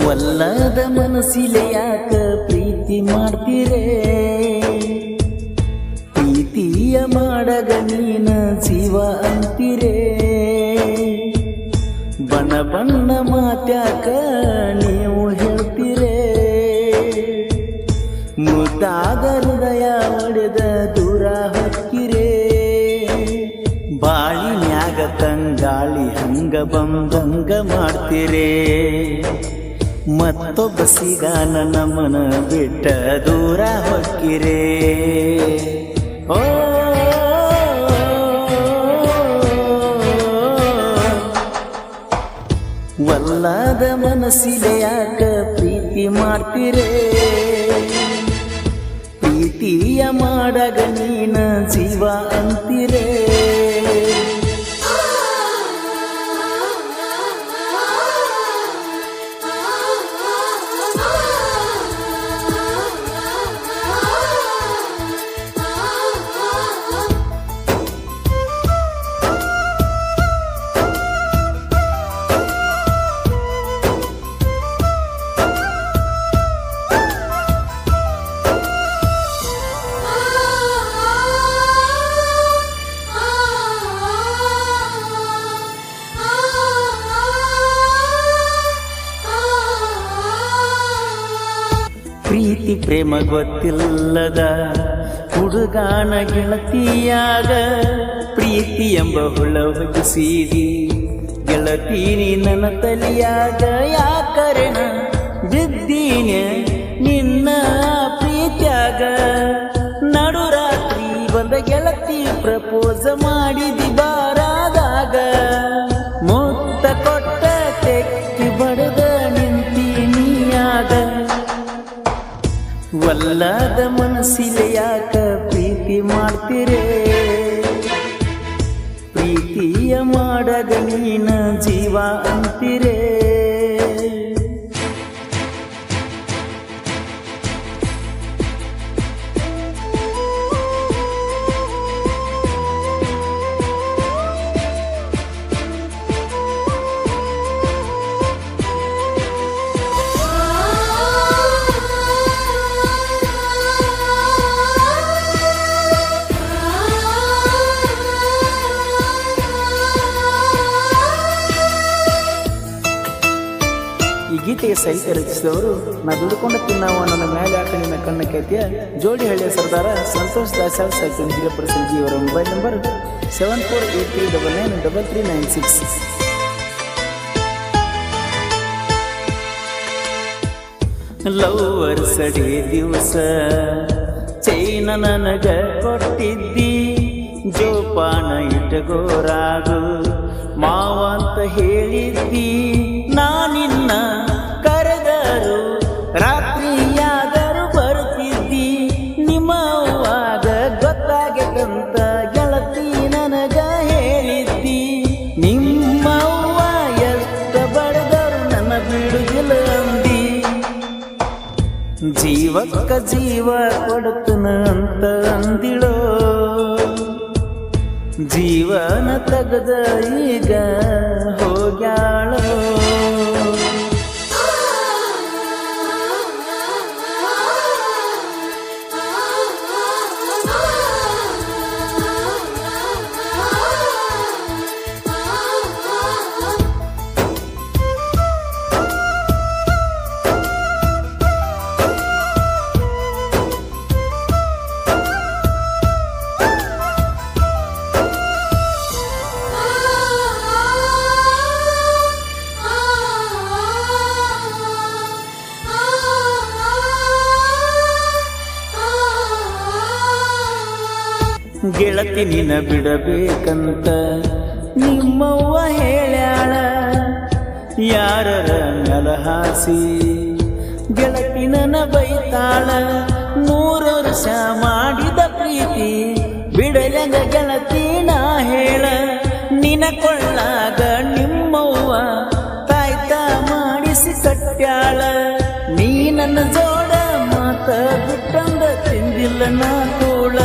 ಒಲ್ಲದ ಮನಸ್ಸಿಲೆ ಯಾಕ ಪ್ರೀತಿ ಮಾಡ್ತೀರೇ ಪ್ರೀತಿಯ ಮಾಡಗ ನೀನ ಜೀವ ಅಂತೀರೇ ಬಣ್ಣ ಬಣ್ಣ ಮಾತ್ಯಾಕ ನೀವು ಹೇಳ್ತೀರೇ ಮುದ್ದಾದ ಹೃದಯ ಒಡೆದ ದೂರ ಹೊಕ್ಕಿರೇ ಬಾಳಿನ್ಯಾಗ ತಂಗಾಳಿ ಹಂಗ ಬಂದಂಗ ಮಾಡ್ತೀರೇ ಮತ್ತೊಬ್ಬ ಸಿಗಾನ ನಮ್ಮನ ಬಿಟ್ಟ ದೂರ ಹೊಕ್ಕಿರೇ ಓ ಒಲ್ಲದ ಮನಸ್ಸಿಲೆ ಯಾಕ ಪ್ರೀತಿ ಮಾಡ್ತೀರೇ ಪ್ರೀತಿಯ ಮಾಡಗ ನೀನ ಜೀವ ಅಂತೀರೇ ಪ್ರೀತಿ ಪ್ರೇಮ ಗೊತ್ತಿಲ್ಲದ ಹುಡುಗಾನ ಗೆಳತಿಯಾಗ ಪ್ರೀತಿ ಎಂಬ ಹುಳ ಹೊಗಿಸಿದಿ ಗೆಳತೀನಿ ನನ್ನ ತಲಿಯಾಗ ಯಾಕರೆನ ಬಿದ್ದೀನ ನಿನ್ನ ಪ್ರೀತ್ಯಾಗ ನಡುರಾತ್ರಿ ಬಂದ ಗೆಳತಿ ಪ್ರಪೋಸ್ ಮಾಡಿದಿ ಬಾರಾದಾಗ ಮುತ್ತ ಕೊಟ್ಟ ತೆಕ್ಕಿ ಬಡದ ನಿಂತೀನಿಯಾಗ ಒಲ್ಲದ ಮನಸ್ಸಿಲೆ ಯಾಕ ಪ್ರೀತಿ ಮಾಡ್ತೀರೇ ಪ್ರೀತಿಯ ಮಾಡಗ ನೀನ ಜೀವ ಅಂತೀರೇ ಈ ಗೀತೆಗೆ ಸಾಹಿತ್ಯ ರಚಿಸಿದವರು ನಾ ದುಡ್ಕೊಂಡು ತಿನ್ನವ ನನ್ನ ಮೇಲೆ ಆಟ ನಿನ್ನ ಕಣ್ಣ ಖ್ಯಾತಿಯ ಜೋಡಿಹಳ್ಳಿಯ ಸರ್ದಾರ ಸಂತೋಷ್ ದಾಸಾಳ್ ಸಾಹಿತ್ಯ ಹಿರಿಯಪ್ರಸಂಗಿ ಅವರ ಮೊಬೈಲ್ ನಂಬರ್ 7483993396. ಲವ್ವರ್ಸ್ ಡೇ ದಿವಸ ಚೈನ ನನಗ ಕೊಟ್ಟಿದ್ದಿ ಜೋಪಾನ ಇಟ್ಟಗೋರಾಗು ಮಾವ ಅಂತ ಹೇಳಿದ್ದಿ ನಾನಿನ್ನ ಕರೆದರು ರಾತ್ರಿಯಾದರೂ ಬರ್ತಿದ್ದಿ ನಿಮ್ಮ ಅವ್ವಾಗ ಗೊತ್ತಾಗಬೇಕಂತ ಗೆಳತಿ ನನಗ ಹೇಳಿದ್ದಿ ನಿಮ್ಮ ಅವ್ವ ಎಷ್ಟ ಬಡದರು ನನ್ನ ಬಿಡುಗಿಲ್ಲ ಅಂದಿ ಜೀವಕ್ಕ ಜೀವ ಕೊಡುತ್ತನ ಅಂತ ಅಂದಿಳೋ ಜೀವನ ತಗದ ಈಗ ಹೋಗ್ಯಾಳೋ ಗೆಳತಿ ನಿನ್ನ ಬಿಡಬೇಕಂತ ನಿಮ್ಮವ್ವ ಹೇಳ್ಯಾಳ ಯಾರರ ನೆಲ ಹಾಸಿ ಗೆಳತಿ ನನ್ನ ಬೈತಾಳ 100 ವರ್ಷ ಮಾಡಿದ ಪ್ರೀತಿ ಬಿಡಲಂಗ ಗೆಳತಿ ನಾ ಹೇಳ ನಿನ ಕೊಳ್ಳಾಗ ನಿಮ್ಮವ್ವ ತಾಯ್ತ ಮಾಡಿಸಿ ಕಟ್ಟ್ಯಾಳ ನೀ ನನ್ನ ಜೋಡ ಮಾತ ಬಿಟ್ಟಂದ ತಿಂದಿಲ್ಲ ನಾ ತೋಳ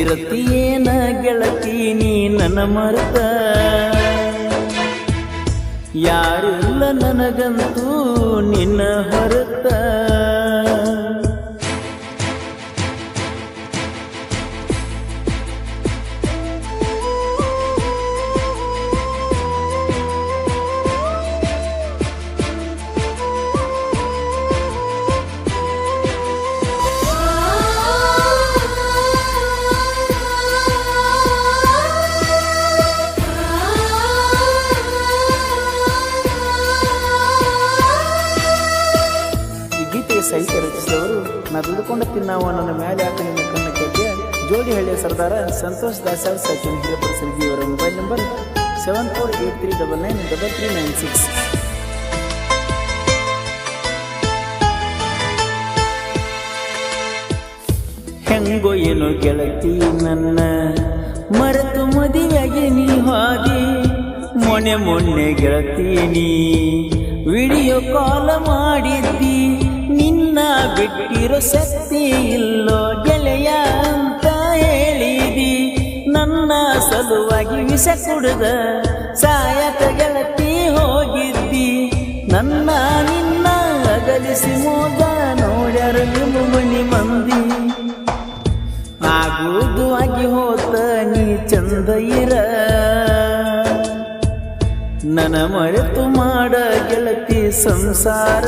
ಇರತಿಯೇನ ಗೆಳತಿ ನೀ ನನ್ನ ಮರೆತ ಯಾರಿಲ್ಲ ನನಗಂತೂ ನಿನ್ನ ಹೊರತ. ಸಾಹಿತ್ಯ ರಚಿಸಿದವರು ನಾ ದುಡ್ಕೊಂಡು ತಿನ್ನಾವ ನನ್ನ ಮೇಲೆ ಯಾಕೆ ನಿನ್ನ ಕಣ್ಣ ಕೇಳಿಯ ಜೋಡಿ ಹಳ್ಳಿಯ ಸರ್ದಾರ ಸಂತೋಷ್ ದಾಸಾಳ್ ಸಾಕಿನ ಹಿರಿಯಪುರ ಸರ್ಜಿ ಅವರ ಮೊಬೈಲ್ ನಂಬರ್ 7483993396. ಹೆಂಗೋ ಏನೋ ಗೆಳತಿ ನನ್ನ ಮರೆತು ಮದುವೆಗೆ ನೀ ಹಾದಿ. ಮೊನ್ನೆ ಗೆಳತಿ ನೀ ವಿಡಿಯೋ ಕಾಲ್ ಮಾಡಿದ್ದಿ. ನಿನ್ನ ಬಿಟ್ಟಿರೋ ಶಕ್ತಿ ಇಲ್ಲೋ ಗೆಳೆಯ ಅಂತ ಹೇಳಿದಿ. ನನ್ನ ಸಲುವಾಗಿ ವಿಷ ಕುಡಿದ ಸಾಯಕ ಗೆಳತಿ ಹೋಗಿದ್ದಿ. ನನ್ನ ನಿನ್ನ ಅಗಲಿಸಿ ಮೋದ ನೋಡ್ಯಾರ ನಿಮ್ಮ ಮನಿ ಮಂದಿ. ಆಗುವುದು ಆಗಿ ಹೋತ ನೀ ಚಂದ ಇರ. ನನ್ನ ಮರೆತು ಮಾಡ ಗೆಳತಿ ಸಂಸಾರ.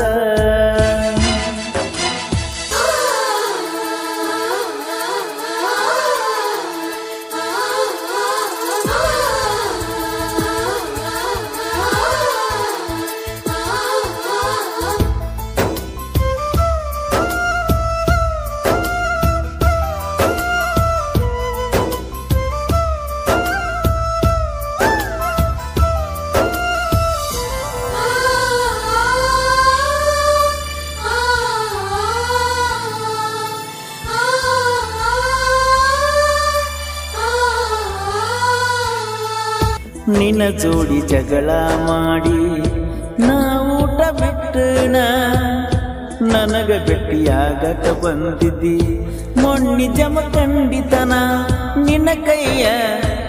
ನಿನ್ನ ಜೋಡಿ ಜಗಳ ಮಾಡಿ ನಾ ಊಟ ಬಿಟ್ಟಣ. ನನಗ ಭೇಟಿಯಾಗಕ ಬಂದಿದ್ದಿ ಮೊನ್ನಿ ಜಮ ಖಂಡಿತನ. ನಿನ್ನ ಕೈಯ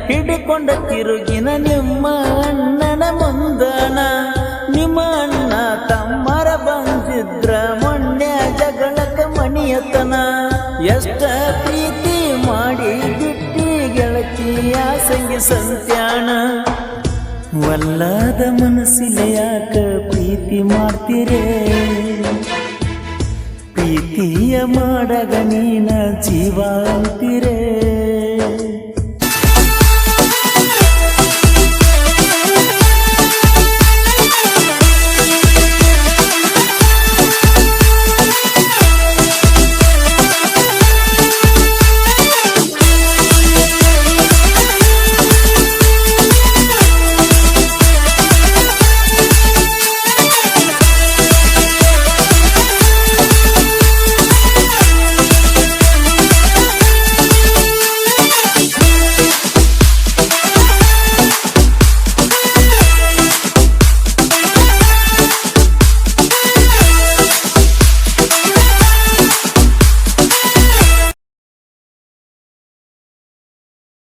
ಹಿಡ್ಕೊಂಡ ತಿರುಗಿನ ನಿಮ್ಮ ಅಣ್ಣನ ಮುಂದನ. ನಿಮ್ಮ ಅಣ್ಣ ತಮ್ಮರ ಬಂದಿದ್ರ ಮೊನ್ನೆ ಜಗಳಕ ಮಣಿಯತನ. ಎಷ್ಟ ಪ್ರೀತಿ ಮಾಡಿ ಬಿಟ್ಟಿ ಗೆಳತಿಯ ಸಂಗಿ ಸಂತ್ಯಾಣ. ವಲ್ಲದ ಮನಸ್ಸಿಲೆ ಯಾಕ ಪ್ರೀತಿ ಮಾಡ್ತೀರೇ. ಪ್ರೀತಿಯ ಮಾಡಗ ನೀನ ಜೀವ ಅಂತೀರೇ.